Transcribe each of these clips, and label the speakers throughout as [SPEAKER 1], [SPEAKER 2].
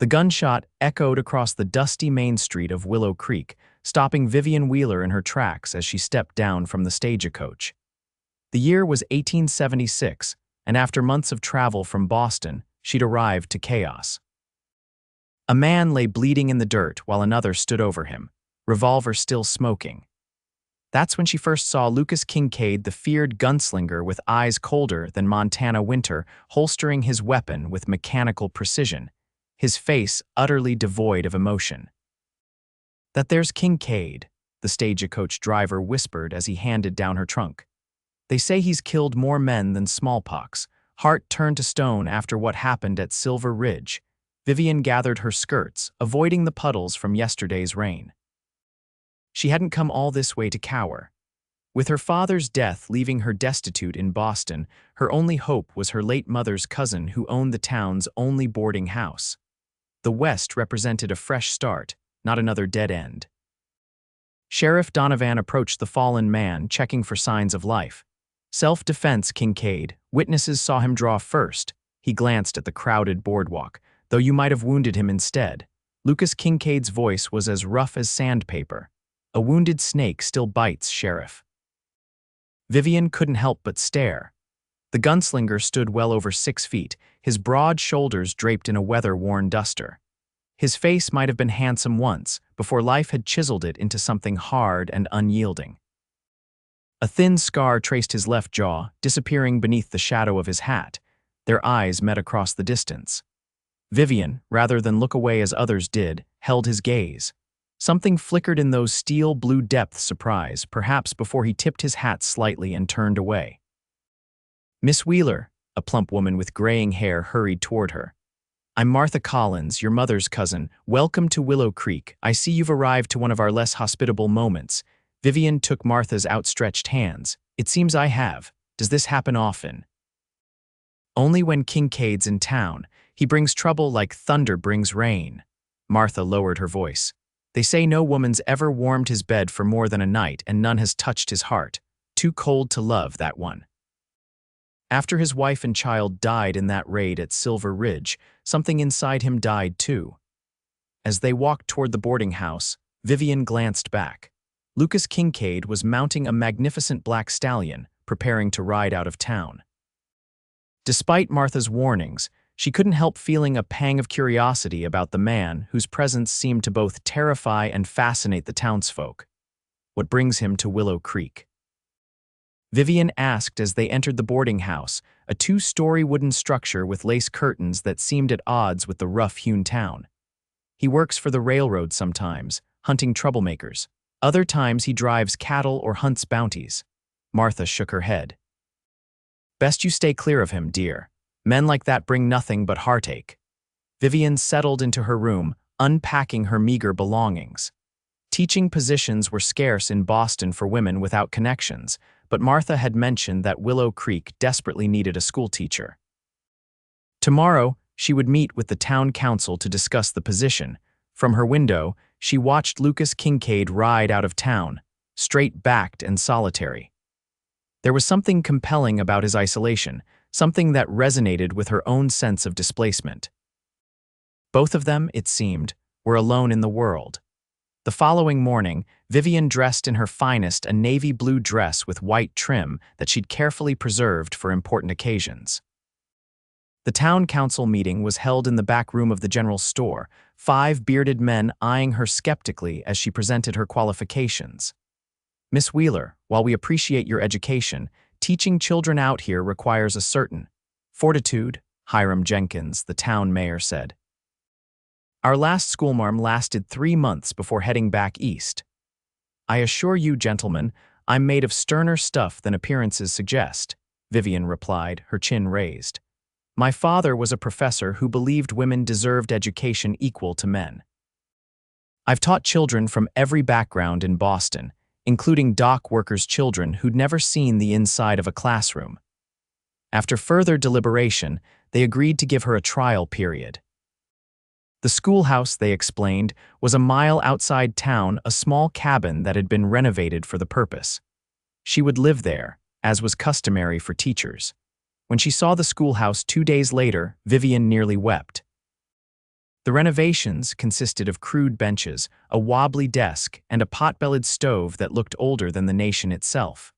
[SPEAKER 1] The gunshot echoed across the dusty main street of Willow Creek, stopping Vivian Wheeler in her tracks as she stepped down from the stagecoach. The year was 1876, and after months of travel from Boston, she'd arrived to chaos. A man lay bleeding in the dirt while another stood over him, revolver still smoking. That's when she first saw Lucas Kincaid, the feared gunslinger with eyes colder than Montana winter, holstering his weapon with mechanical precision, his face utterly devoid of emotion. "That there's Kincaid," the stagecoach driver whispered as he handed down her trunk. "They say he's killed more men than smallpox." Heart turned to stone after what happened at Silver Ridge. Vivian gathered her skirts, avoiding the puddles from yesterday's rain. She hadn't come all this way to cower. With her father's death leaving her destitute in Boston, her only hope was her late mother's cousin who owned the town's only boarding house. The West represented a fresh start, not another dead end. Sheriff Donovan approached the fallen man, checking for signs of life. "Self-defense, Kincaid. Witnesses saw him draw first." He glanced at the crowded boardwalk. "Though you might have wounded him instead." Lucas Kincaid's voice was as rough as sandpaper. "A wounded snake still bites, Sheriff." Vivian couldn't help but stare. The gunslinger stood well over 6 feet, his broad shoulders draped in a weather-worn duster. His face might have been handsome once, before life had chiseled it into something hard and unyielding. A thin scar traced his left jaw, disappearing beneath the shadow of his hat. Their eyes met across the distance. Vivian, rather than look away as others did, held his gaze. Something flickered in those steel-blue depths surprise, perhaps before he tipped his hat slightly and turned away. "Miss Wheeler," a plump woman with graying hair hurried toward her. "I'm Martha Collins, your mother's cousin. Welcome to Willow Creek. I see you've arrived to one of our less hospitable moments." Vivian took Martha's outstretched hands. "It seems I have. Does this happen often?" "Only when Kincaid's in town. He brings trouble like thunder brings rain." Martha lowered her voice. "They say no woman's ever warmed his bed for more than a night, and none has touched his heart. Too cold to love, that one." After his wife and child died in that raid at Silver Ridge, something inside him died too. As they walked toward the boarding house, Vivian glanced back. Lucas Kincaid was mounting a magnificent black stallion, preparing to ride out of town. Despite Martha's warnings, she couldn't help feeling a pang of curiosity about the man whose presence seemed to both terrify and fascinate the townsfolk. "What brings him to Willow Creek?" Vivian asked as they entered the boarding house, a 2-story wooden structure with lace curtains that seemed at odds with the rough-hewn town. "He works for the railroad sometimes, hunting troublemakers. Other times he drives cattle or hunts bounties." Martha shook her head. "Best you stay clear of him, dear. Men like that bring nothing but heartache." Vivian settled into her room, unpacking her meager belongings. Teaching positions were scarce in Boston for women without connections, but Martha had mentioned that Willow Creek desperately needed a schoolteacher. Tomorrow, she would meet with the town council to discuss the position. From her window, she watched Lucas Kincaid ride out of town, straight-backed and solitary. There was something compelling about his isolation, something that resonated with her own sense of displacement. Both of them, it seemed, were alone in the world. The following morning, Vivian dressed in her finest, a navy blue dress with white trim that she'd carefully preserved for important occasions. The town council meeting was held in the back room of the general store, 5 bearded men eyeing her skeptically as she presented her qualifications. "Miss Wheeler, while we appreciate your education, teaching children out here requires a certain fortitude," Hiram Jenkins, the town mayor, said. "Our last schoolmarm lasted 3 months before heading back east. I assure you, gentlemen, I'm made of sterner stuff than appearances suggest," Vivian replied, her chin raised. "My father was a professor who believed women deserved education equal to men. I've taught children from every background in Boston, including dock workers' children who'd never seen the inside of a classroom." After further deliberation, they agreed to give her a trial period. The schoolhouse, they explained, was a mile outside town, a small cabin that had been renovated for the purpose. She would live there, as was customary for teachers. When she saw the schoolhouse 2 days later, Vivian nearly wept. The renovations consisted of crude benches, a wobbly desk, and a pot-bellied stove that looked older than the nation itself.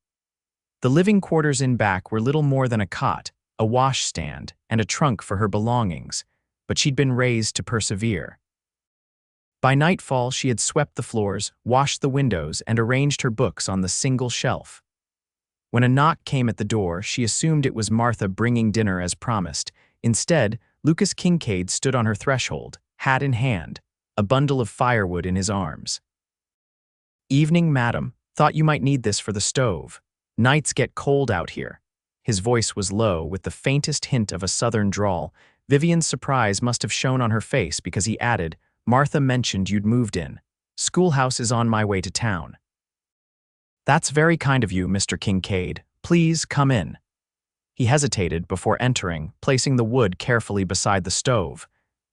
[SPEAKER 1] The living quarters in back were little more than a cot, a washstand, and a trunk for her belongings, but she'd been raised to persevere. By nightfall, she had swept the floors, washed the windows, and arranged her books on the single shelf. When a knock came at the door, she assumed it was Martha bringing dinner as promised. Instead, Lucas Kincaid stood on her threshold, hat in hand, a bundle of firewood in his arms. "Evening, madam. Thought you might need this for the stove. Nights get cold out here." His voice was low, with the faintest hint of a southern drawl. Vivian's surprise must have shown on her face because he added, "Martha mentioned you'd moved in. Schoolhouse is on my way to town." "That's very kind of you, Mr. Kincaid. Please come in." He hesitated before entering, placing the wood carefully beside the stove.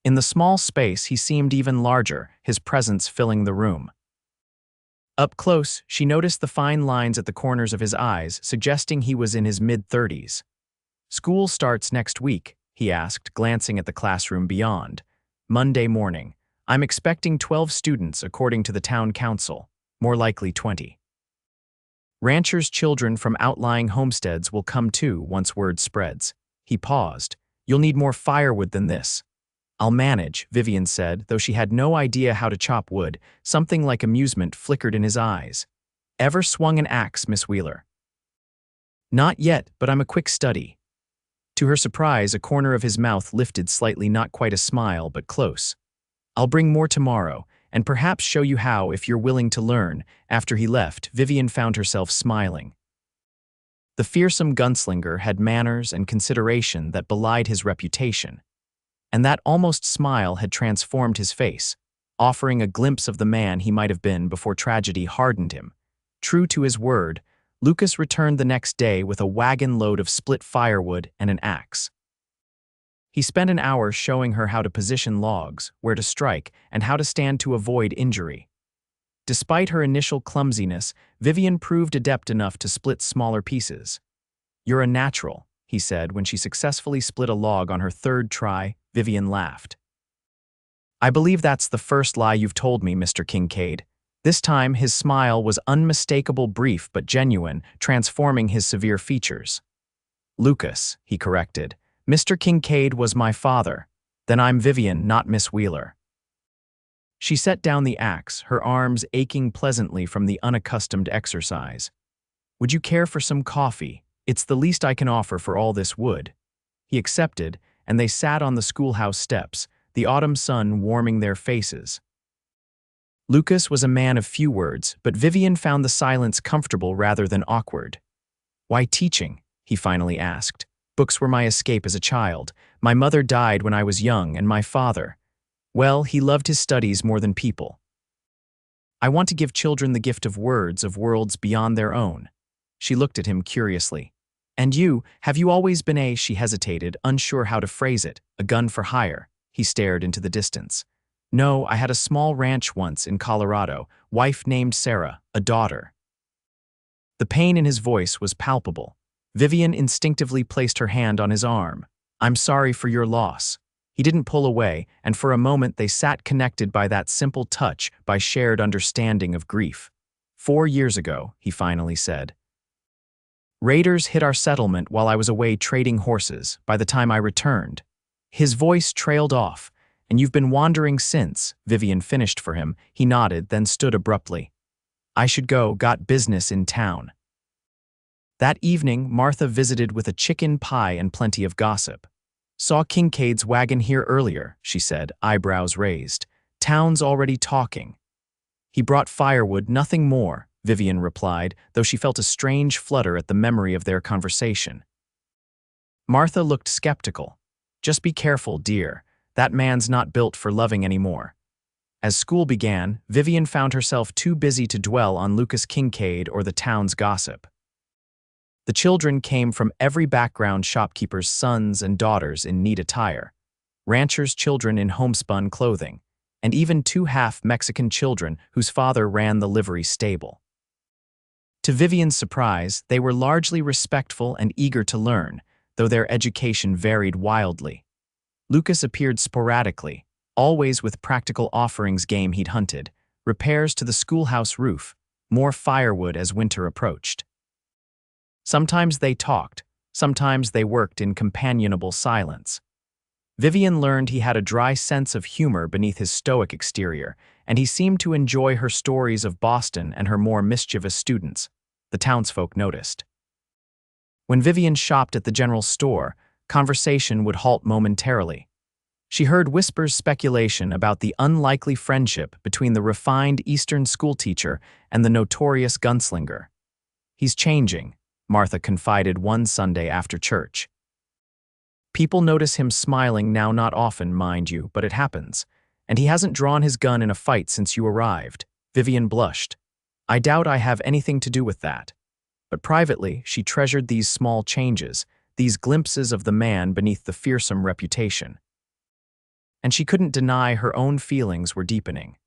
[SPEAKER 1] In the small space, he seemed even larger, his presence filling the room. Up close, she noticed the fine lines at the corners of his eyes, suggesting he was in his mid-30s. "School starts next week," he asked, glancing at the classroom beyond. "Monday morning. I'm expecting 12 students according to the town council, more likely 20. Ranchers' children from outlying homesteads will come too once word spreads." He paused. "You'll need more firewood than this." "I'll manage," Vivian said, though she had no idea how to chop wood. Something like amusement flickered in his eyes. "Ever swung an axe, Miss Wheeler?" "Not yet, but I'm a quick study." To her surprise, a corner of his mouth lifted slightly, not quite a smile, but close. "I'll bring more tomorrow, and perhaps show you how if you're willing to learn." After he left, Vivian found herself smiling. The fearsome gunslinger had manners and consideration that belied his reputation. And that almost smile had transformed his face, offering a glimpse of the man he might have been before tragedy hardened him. True to his word, Lucas returned the next day with a wagon load of split firewood and an axe. He spent an hour showing her how to position logs, where to strike, and how to stand to avoid injury. Despite her initial clumsiness, Vivian proved adept enough to split smaller pieces. "You're a natural," he said when she successfully split a log on her third try. Vivian laughed. "I believe that's the first lie you've told me, Mr. Kincaid." This time, his smile was unmistakable, brief but genuine, transforming his severe features. "Lucas," he corrected. "Mr. Kincaid was my father. Then I'm Vivian, not Miss Wheeler." She set down the axe, her arms aching pleasantly from the unaccustomed exercise. "Would you care for some coffee? It's the least I can offer for all this wood." He accepted, and they sat on the schoolhouse steps, the autumn sun warming their faces. Lucas was a man of few words, but Vivian found the silence comfortable rather than awkward. "Why teaching?" he finally asked. "Books were my escape as a child. My mother died when I was young, and my father, well, he loved his studies more than people. I want to give children the gift of words, of worlds beyond their own." She looked at him curiously. "And you, have you always been a—" She hesitated, unsure how to phrase it, "a gun for hire?" He stared into the distance. "No, I had a small ranch once in Colorado, wife named Sarah, a daughter." The pain in his voice was palpable. Vivian instinctively placed her hand on his arm. "I'm sorry for your loss." He didn't pull away, and for a moment they sat connected by that simple touch, by shared understanding of grief. 4 years ago," he finally said. "Raiders hit our settlement while I was away trading horses. By the time I returned." His voice trailed off. "And you've been wandering since," Vivian finished for him. He nodded, then stood abruptly. "I should go, got business in town." That evening, Martha visited with a chicken pie and plenty of gossip. "Saw Kincaid's wagon here earlier," she said, eyebrows raised. "Town's already talking." "He brought firewood, nothing more," Vivian replied, though she felt a strange flutter at the memory of their conversation. Martha looked skeptical. "Just be careful, dear. That man's not built for loving anymore." As school began, Vivian found herself too busy to dwell on Lucas Kincaid or the town's gossip. The children came from every background: shopkeepers' sons and daughters in neat attire, ranchers' children in homespun clothing, and even 2 half-Mexican children whose father ran the livery stable. To Vivian's surprise, they were largely respectful and eager to learn, though their education varied wildly. Lucas appeared sporadically, always with practical offerings game he'd hunted, repairs to the schoolhouse roof, more firewood as winter approached. Sometimes they talked, sometimes they worked in companionable silence. Vivian learned he had a dry sense of humor beneath his stoic exterior, and he seemed to enjoy her stories of Boston and her more mischievous students, the townsfolk noticed. When Vivian shopped at the general store, conversation would halt momentarily. She heard whispers speculation about the unlikely friendship between the refined Eastern schoolteacher and the notorious gunslinger. "He's changing," Martha confided one Sunday after church. "People notice him smiling now, not often, mind you, but it happens. And he hasn't drawn his gun in a fight since you arrived." Vivian blushed. "I doubt I have anything to do with that." But privately, she treasured these small changes, these glimpses of the man beneath the fearsome reputation. And she couldn't deny her own feelings were deepening.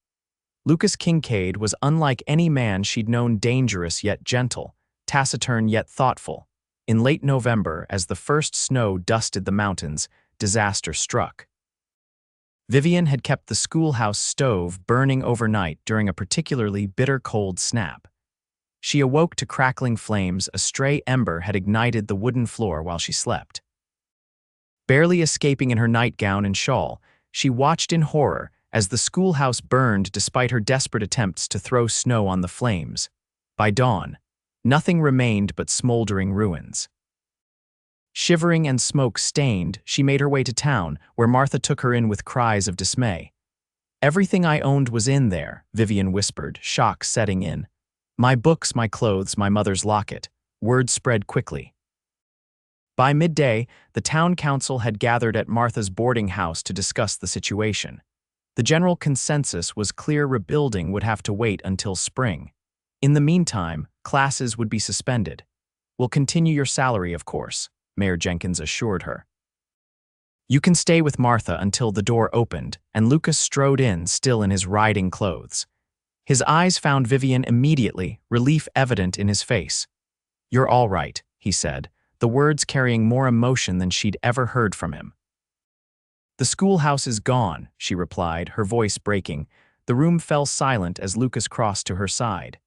[SPEAKER 1] Lucas Kincaid was unlike any man she'd known, dangerous yet gentle, taciturn yet thoughtful. In late November, as the first snow dusted the mountains, disaster struck. Vivian had kept the schoolhouse stove burning overnight during a particularly bitter cold snap. She awoke to crackling flames. A stray ember had ignited the wooden floor while she slept. Barely escaping in her nightgown and shawl, she watched in horror as the schoolhouse burned despite her desperate attempts to throw snow on the flames. By dawn, nothing remained but smoldering ruins. Shivering and smoke-stained, she made her way to town, where Martha took her in with cries of dismay. "Everything I owned was in there," Vivian whispered, shock setting in. "My books, my clothes, my mother's locket." Word spread quickly. By midday, the town council had gathered at Martha's boarding house to discuss the situation. The general consensus was clear: rebuilding would have to wait until spring. In the meantime, classes would be suspended. "We'll continue your salary, of course," Mayor Jenkins assured her. "You can stay with Martha until the door opened," and Lucas strode in, still in his riding clothes. His eyes found Vivian immediately, relief evident in his face. "You're all right," he said, the words carrying more emotion than she'd ever heard from him. "The schoolhouse is gone," she replied, her voice breaking. The room fell silent as Lucas crossed to her side.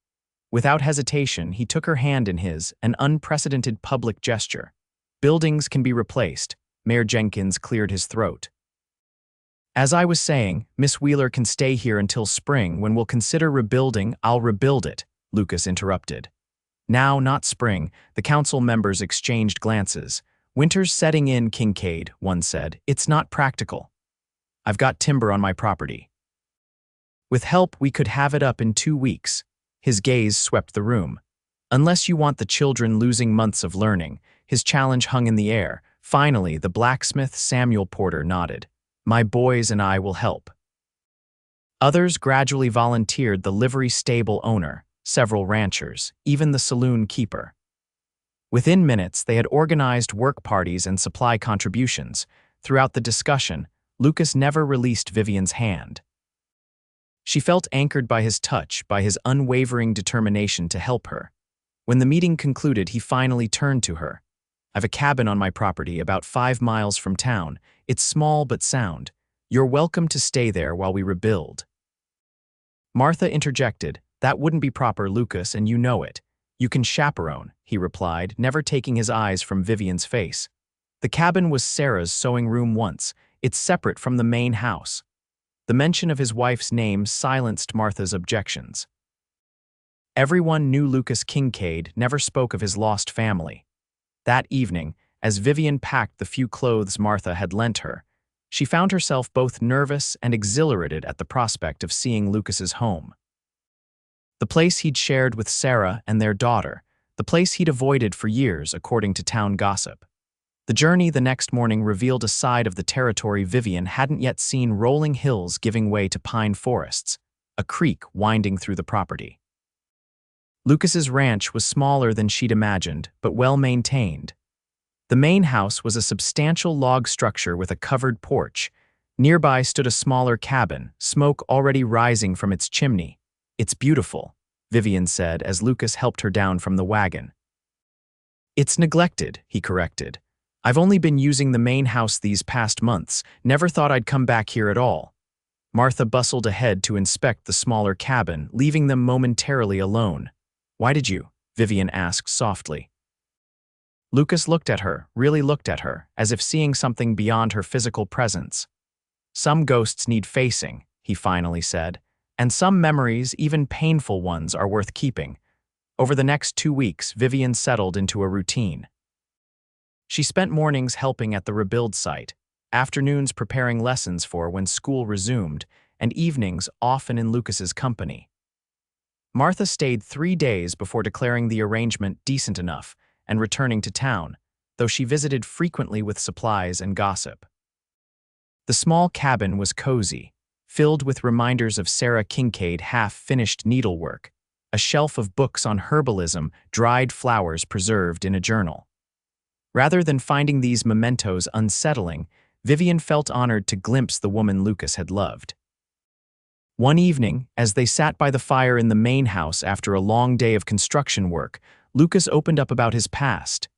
[SPEAKER 1] Without hesitation, he took her hand in his, an unprecedented public gesture. "Buildings can be replaced." Mayor Jenkins cleared his throat. "As I was saying, Miss Wheeler can stay here until spring, when we'll consider rebuilding." "I'll rebuild it," Lucas interrupted. "Now, not spring." The council members exchanged glances. "Winter's setting in, Kincaid," one said. "It's not practical." "I've got timber on my property. With help, we could have it up in 2 weeks. His gaze swept the room. "Unless you want the children losing months of learning." His challenge hung in the air. Finally, the blacksmith, Samuel Porter, nodded. "My boys and I will help." Others gradually volunteered: the livery stable owner, several ranchers, even the saloon keeper. Within minutes, they had organized work parties and supply contributions. Throughout the discussion, Lucas never released Vivian's hand. She felt anchored by his touch, by his unwavering determination to help her. When the meeting concluded, he finally turned to her. "I've a cabin on my property about 5 miles from town. It's small but sound. You're welcome to stay there while we rebuild." Martha interjected. "That wouldn't be proper, Lucas, and you know it." "You can chaperone," he replied, never taking his eyes from Vivian's face. "The cabin was Sarah's sewing room once. It's separate from the main house." The mention of his wife's name silenced Martha's objections. Everyone knew Lucas Kincaid never spoke of his lost family. That evening, as Vivian packed the few clothes Martha had lent her, she found herself both nervous and exhilarated at the prospect of seeing Lucas's home. The place he'd shared with Sarah and their daughter, the place he'd avoided for years, according to town gossip. The journey the next morning revealed a side of the territory Vivian hadn't yet seen: rolling hills giving way to pine forests, a creek winding through the property. Lucas's ranch was smaller than she'd imagined, but well-maintained. The main house was a substantial log structure with a covered porch. Nearby stood a smaller cabin, smoke already rising from its chimney. "It's beautiful," Vivian said as Lucas helped her down from the wagon. "It's neglected," he corrected. "I've only been using the main house these past months. Never thought I'd come back here at all." Martha bustled ahead to inspect the smaller cabin, leaving them momentarily alone. "Why did you?" Vivian asked softly. Lucas looked at her, really looked at her, as if seeing something beyond her physical presence. "Some ghosts need facing," he finally said, "and some memories, even painful ones, are worth keeping." Over the next 2 weeks, Vivian settled into a routine. She spent mornings helping at the rebuild site, afternoons preparing lessons for when school resumed, and evenings often in Lucas's company. Martha stayed 3 days before declaring the arrangement decent enough and returning to town, though she visited frequently with supplies and gossip. The small cabin was cozy, filled with reminders of Sarah Kincaid half-finished needlework, a shelf of books on herbalism, dried flowers preserved in a journal. Rather than finding these mementos unsettling, Vivian felt honored to glimpse the woman Lucas had loved. One evening, as they sat by the fire in the main house after a long day of construction work, Lucas opened up about his past.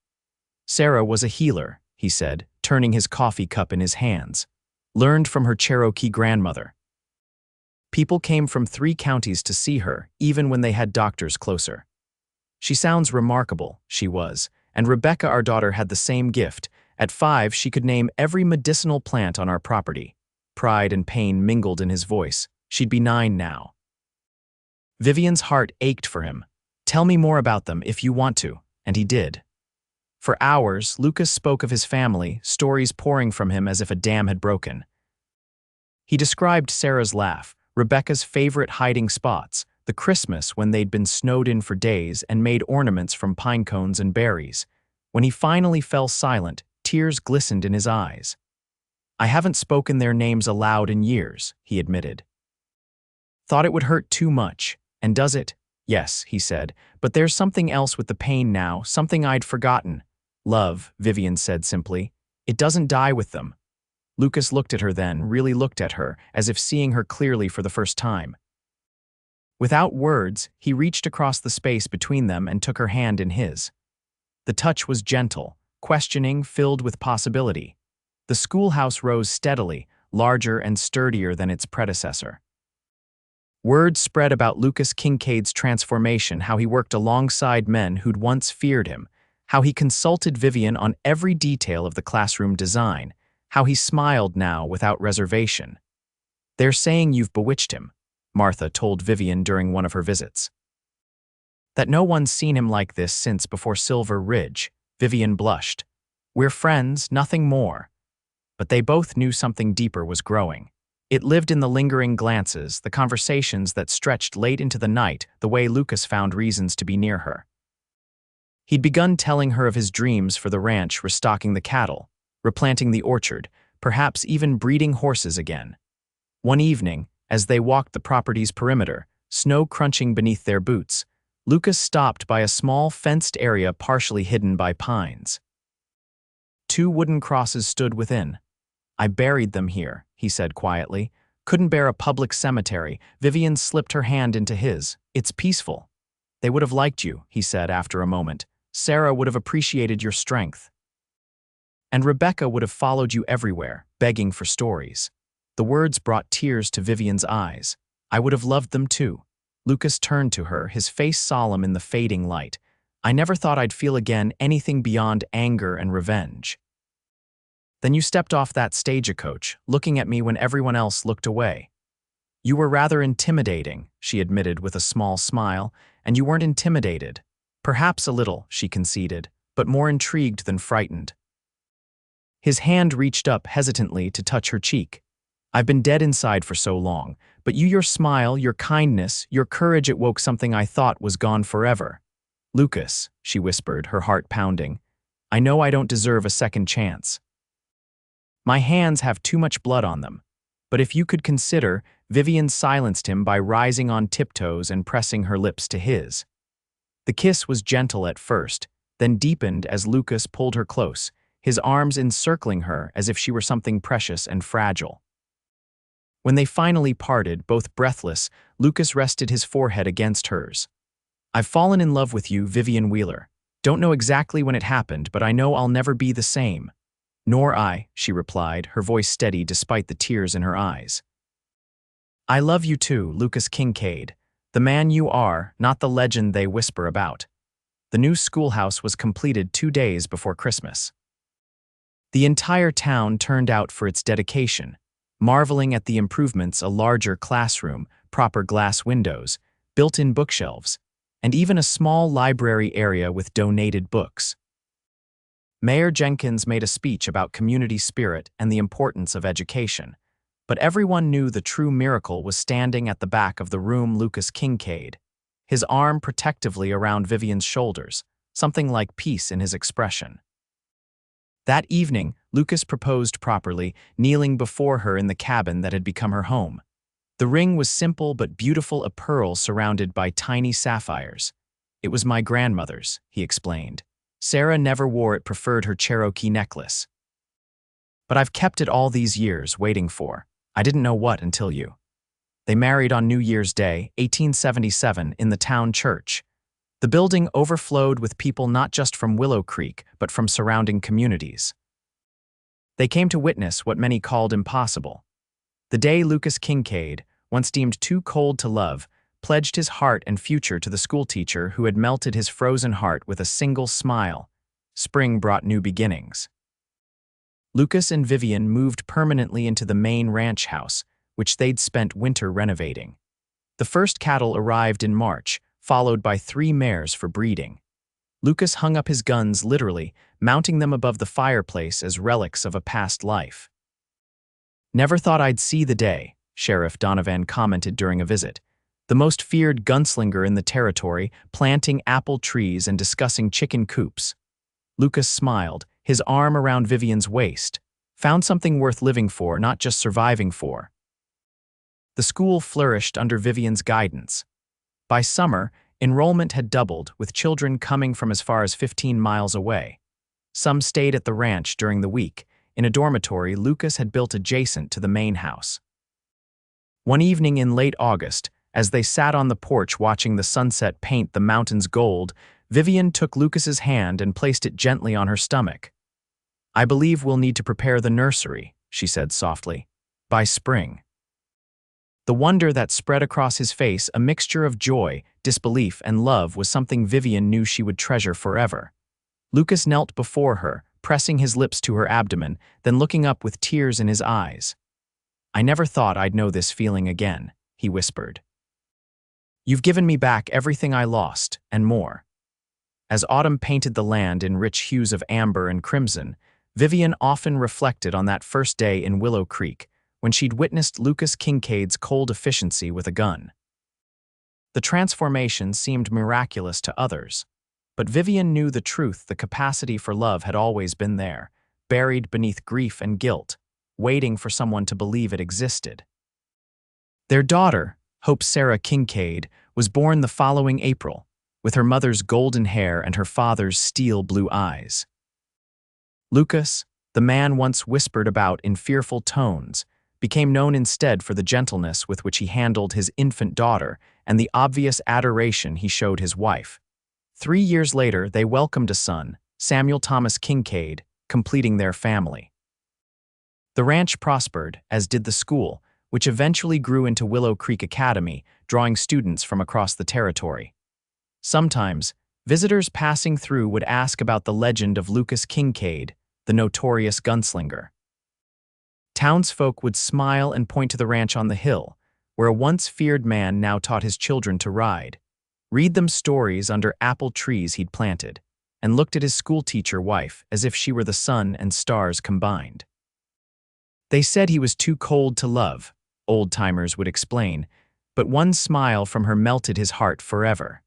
[SPEAKER 1] "Sarah was a healer," he said, turning his coffee cup in his hands. "Learned from her Cherokee grandmother. People came from 3 counties to see her, even when they had doctors closer. She sounds remarkable," she was, "and Rebecca, our daughter, had the same gift. At 5, she could name every medicinal plant on our property." Pride and pain mingled in his voice. "She'd be 9 now." Vivian's heart ached for him. "Tell me more about them if you want to," and he did. For hours, Lucas spoke of his family, stories pouring from him as if a dam had broken. He described Sarah's laugh, Rebecca's favorite hiding spots, the Christmas when they'd been snowed in for days and made ornaments from pine cones and berries. When he finally fell silent, tears glistened in his eyes. "I haven't spoken their names aloud in years," he admitted. "Thought it would hurt too much. And does it?" "Yes," he said, "but there's something else with the pain now, something I'd forgotten." "Love," Vivian said simply. "It doesn't die with them." Lucas looked at her then, really looked at her, as if seeing her clearly for the first time. Without words, he reached across the space between them and took her hand in his. The touch was gentle, questioning, filled with possibility. The schoolhouse rose steadily, larger and sturdier than its predecessor. Word spread about Lucas Kincaid's transformation, how he worked alongside men who'd once feared him, how he consulted Vivian on every detail of the classroom design, how he smiled now without reservation. "They're saying you've bewitched him," Martha told Vivian during one of her visits. "That no one's seen him like this since before Silver Ridge." Vivian blushed. "We're friends, nothing more." But they both knew something deeper was growing. It lived in the lingering glances, the conversations that stretched late into the night, the way Lucas found reasons to be near her. He'd begun telling her of his dreams for the ranch, restocking the cattle, replanting the orchard, perhaps even breeding horses again. One evening, as they walked the property's perimeter, snow crunching beneath their boots, Lucas stopped by a small fenced area partially hidden by pines. 2 wooden crosses stood within. "I buried them here," he said quietly. "Couldn't bear a public cemetery." Vivian slipped her hand into his. "It's peaceful." "They would have liked you," he said after a moment. "Sarah would have appreciated your strength. And Rebecca would have followed you everywhere, begging for stories." The words brought tears to Vivian's eyes. "I would have loved them too." Lucas turned to her, his face solemn in the fading light. "I never thought I'd feel again anything beyond anger and revenge." "Then you stepped off that stagecoach, looking at me when everyone else looked away." "You were rather intimidating," she admitted with a small smile, "and you weren't intimidated." "Perhaps a little," she conceded, "but more intrigued than frightened." His hand reached up hesitantly to touch her cheek. "I've been dead inside for so long, but your smile, your kindness, your courage, it woke something I thought was gone forever." "Lucas," she whispered, her heart pounding, "I know I don't deserve a second chance. My hands have too much blood on them. But if you could consider," Vivian silenced him by rising on tiptoes and pressing her lips to his. The kiss was gentle at first, then deepened as Lucas pulled her close, his arms encircling her as if she were something precious and fragile. When they finally parted, both breathless, Lucas rested his forehead against hers. "I've fallen in love with you, Vivian Wheeler. Don't know exactly when it happened, but I know I'll never be the same." "Nor I," she replied, her voice steady despite the tears in her eyes. I love you too, Lucas Kincaid. The man you are, not the legend they whisper about. The new schoolhouse was completed 2 days before Christmas. The entire town turned out for its dedication, marveling at the improvements: a larger classroom, proper glass windows, built-in bookshelves, and even a small library area with donated books. Mayor Jenkins made a speech about community spirit and the importance of education, but everyone knew the true miracle was standing at the back of the room: Lucas Kincaid, his arm protectively around Vivian's shoulders, something like peace in his expression. That evening, Lucas proposed properly, kneeling before her in the cabin that had become her home. The ring was simple but beautiful, a pearl surrounded by tiny sapphires. It was my grandmother's, he explained. Sarah never wore it, preferred her Cherokee necklace. But I've kept it all these years, waiting for. I didn't know what until you. They married on New Year's Day, 1877, in the town church. The building overflowed with people not just from Willow Creek, but from surrounding communities. They came to witness what many called impossible. The day Lucas Kincaid, once deemed too cold to love, pledged his heart and future to the schoolteacher who had melted his frozen heart with a single smile. Spring brought new beginnings. Lucas and Vivian moved permanently into the main ranch house, which they'd spent winter renovating. The first cattle arrived in March, followed by 3 mares for breeding. Lucas hung up his guns literally, mounting them above the fireplace as relics of a past life. "Never thought I'd see the day," Sheriff Donovan commented during a visit. The most feared gunslinger in the territory, planting apple trees and discussing chicken coops. Lucas smiled, his arm around Vivian's waist. Found something worth living for, not just surviving for. The school flourished under Vivian's guidance. By summer, enrollment had doubled, with children coming from as far as 15 miles away. Some stayed at the ranch during the week, in a dormitory Lucas had built adjacent to the main house. One evening in late August, as they sat on the porch watching the sunset paint the mountains gold, Vivian took Lucas's hand and placed it gently on her stomach. "I believe we'll need to prepare the nursery," she said softly, "by spring." The wonder that spread across his face, a mixture of joy, disbelief, and love, was something Vivian knew she would treasure forever. Lucas knelt before her, pressing his lips to her abdomen, then looking up with tears in his eyes. "I never thought I'd know this feeling again," he whispered. "You've given me back everything I lost, and more." As autumn painted the land in rich hues of amber and crimson, Vivian often reflected on that first day in Willow Creek, when she'd witnessed Lucas Kincaid's cold efficiency with a gun. The transformation seemed miraculous to others, but Vivian knew the truth: the capacity for love had always been there, buried beneath grief and guilt, waiting for someone to believe it existed. Their daughter, Hope Sarah Kincaid, was born the following April, with her mother's golden hair and her father's steel blue eyes. Lucas, the man once whispered about in fearful tones, became known instead for the gentleness with which he handled his infant daughter and the obvious adoration he showed his wife. 3 years later, they welcomed a son, Samuel Thomas Kincaid, completing their family. The ranch prospered, as did the school, which eventually grew into Willow Creek Academy, drawing students from across the territory. Sometimes, visitors passing through would ask about the legend of Lucas Kincaid, the notorious gunslinger. Townsfolk would smile and point to the ranch on the hill, where a once feared man now taught his children to ride, read them stories under apple trees he'd planted, and looked at his schoolteacher wife as if she were the sun and stars combined. They said he was too cold to love, old-timers would explain, but one smile from her melted his heart forever.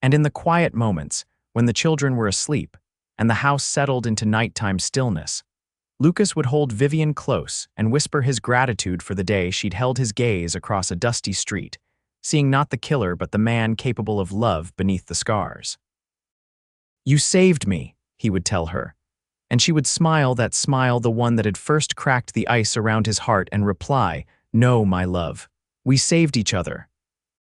[SPEAKER 1] And in the quiet moments, when the children were asleep and the house settled into nighttime stillness, Lucas would hold Vivian close and whisper his gratitude for the day she'd held his gaze across a dusty street, seeing not the killer but the man capable of love beneath the scars. "You saved me," he would tell her, and she would smile, that smile, the one that had first cracked the ice around his heart, and reply, "No, my love, we saved each other,